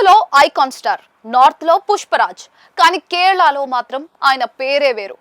లో icon star, north లో పుష్పరాజ్, కానీ కేరళలో మాత్రం ఆయన పేరే వేరు.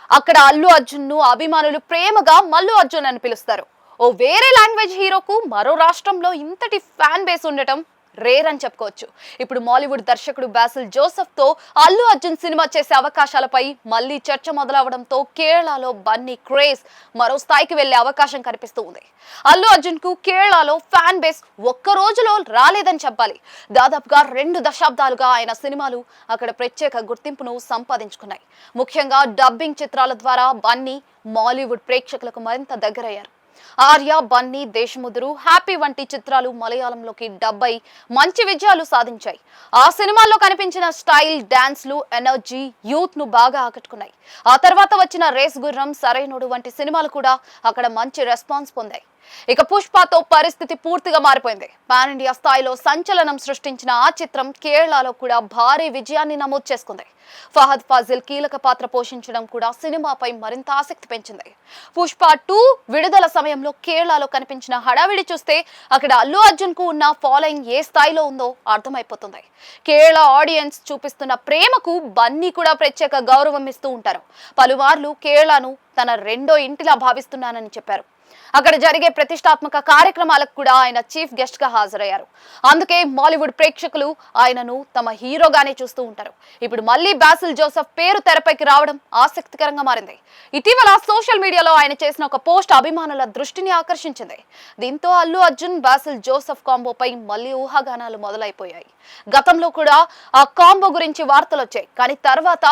అక్కడ అల్లు అర్జున్ ను అభిమానులు ప్రేమగా మల్లు అర్జున్ అని పిలుస్తారు. ఓ వేరే లాంగ్వేజ్ హీరోకు మరో రాష్ట్రంలో ఇంతటి ఫ్యాన్ బేస్ ఉండటం రేర్ అని చెప్పుకోవచ్చు. ఇప్పుడు మాలీవుడ్ దర్శకుడు బాసిల్ జోసెఫ్ తో అల్లు అర్జున్ సినిమా చేసే అవకాశాలపై మళ్ళీ చర్చ మొదలవడంతో కేరళలో బన్నీ క్రేజ్ మరో స్థాయికి వెళ్లే అవకాశం కనిపిస్తూ ఉంది. అల్లు అర్జున్ కు కేరళలో ఫ్యాన్ బేస్ ఒక్క రోజులో రాలేదని చెప్పాలి. దాదాపుగా 2 దశాబ్దాలుగా ఆయన సినిమాలు అక్కడ ప్రత్యేక గుర్తింపును సంపాదించుకున్నాయి. ముఖ్యంగా డబ్బింగ్ చిత్రాల ద్వారా బన్నీ మాలీవుడ్ ప్రేక్షకులకు మరింత దగ్గరయ్యారు. ఆర్య, బన్నీ, దేశముదురు, హ్యాపీ వంటి చిత్రాలు మలయాళంలోకి డబ్ అయి మంచి విజయాలు సాధించాయి. ఆ సినిమాల్లో కనిపించిన స్టైల్, డాన్స్లు, ఎనర్జీ యూత్ ను బాగా ఆకట్టుకున్నాయి. ఆ తర్వాత వచ్చిన రేస్ గుర్రం, సరైనోడు వంటి సినిమాలు కూడా అక్కడ మంచి రెస్పాన్స్ పొందాయి. ఇక పుష్పతో పరిస్థితి పూర్తిగా మారిపోయింది. పాన్ ఇండియా స్థాయిలో సంచలనం సృష్టించిన ఆ చిత్రం కేరళలో కూడా భారీ విజయాన్ని నమోదు చేసుకుంది. ఫహద్ ఫాజిల్ కీలక పాత్ర పోషించడం కూడా సినిమాపై మరింత ఆసక్తి పెంచింది. పుష్ప 2 విడుదల సమయంలో కేరళలో కనిపించిన హడావిడి చూస్తే అక్కడ అల్లు అర్జున్ కు ఉన్న ఫాలోయింగ్ ఏ స్థాయిలో ఉందో అర్థమైపోతుంది. కేరళ ఆడియన్స్ చూపిస్తున్న ప్రేమకు బన్నీ కూడా ప్రత్యేక గౌరవం ఇస్తూ ఉంటారు. పలుమార్లు కేరళను తన రెండో ఇంటిలా భావిస్తున్నానని చెప్పారు. అక్కడ జరిగే ప్రతిష్టాత్మక కార్యక్రమాలకు కూడా ఆయన చీఫ్ గెస్ట్ గా హాజరయ్యారు. అందుకే మాలీవుడ్ ప్రేక్షకులు ఆయనను తమ హీరోగానే చూస్తూ ఉంటారు. ఇప్పుడు మళ్ళీ బాసిల్ జోసెఫ్ పేరు తెరపైకి రావడం ఆసక్తికరంగా మారింది. ఇటీవల సోషల్ మీడియాలో ఆయన చేసిన ఒక పోస్ట్ అభిమానుల దృష్టిని ఆకర్షించింది. దీంతో అల్లు అర్జున్, బాసిల్ జోసెఫ్ కాంబోపై మళ్ళీ ఊహాగానాలు మొదలైపోయాయి. గతంలో కూడా ఆ కాంబో గురించి వార్తలు వచ్చాయి, కానీ తర్వాత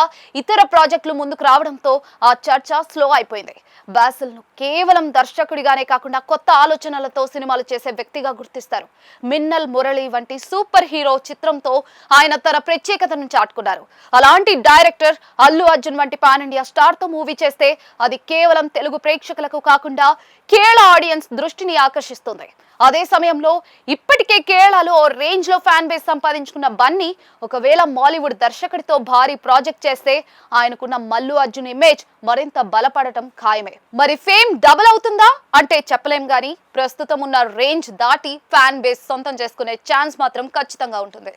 ఇతర ప్రాజెక్టులు ముందుకు రావడంతో ఆ చర్చ స్లో అయిపోయింది. బాసిల్ ను కేవలం దర్శకుడిగానే కాకుండా కొత్త ఆలోచనలతో సినిమాలు చేసే వ్యక్తిగా గుర్తిస్తారు. మిన్నల్ మురళి వంటి సూపర్ హీరో చిత్రంతో ఆయన తన ప్రత్యేకతను చాటుకున్నారు. అలాంటి డైరెక్టర్ అల్లు అర్జున్ వంటి పాన్ ఇండియా స్టార్ తో మూవీ చేస్తే అది కేవలం తెలుగు ప్రేక్షకులకు కాకుండా కేరళ ఆడియన్స్ దృష్టిని ఆకర్షిస్తుంది. అదే సమయంలో ఇప్పటికే కేరళలో రేంజ్ లో ఫ్యాన్ బేస్ సంపాదించుకున్న బన్నీ ఒకవేళ మాలీవుడ్ దర్శకుడితో భారీ ప్రాజెక్ట్ చేస్తే ఆయనకున్న మల్లు అర్జున్ ఇమేజ్ మరింత బలపడటం ఖాయమే. మరి ఫేమ్ డబుల్ అవుతుందా అంటే చెప్పలేం, గానీ ప్రస్తుతం ఉన్న రేంజ్ దాటి ఫ్యాన్ బేస్ సొంతం చేసుకునే ఛాన్స్ మాత్రం ఖచ్చితంగా ఉంటుంది.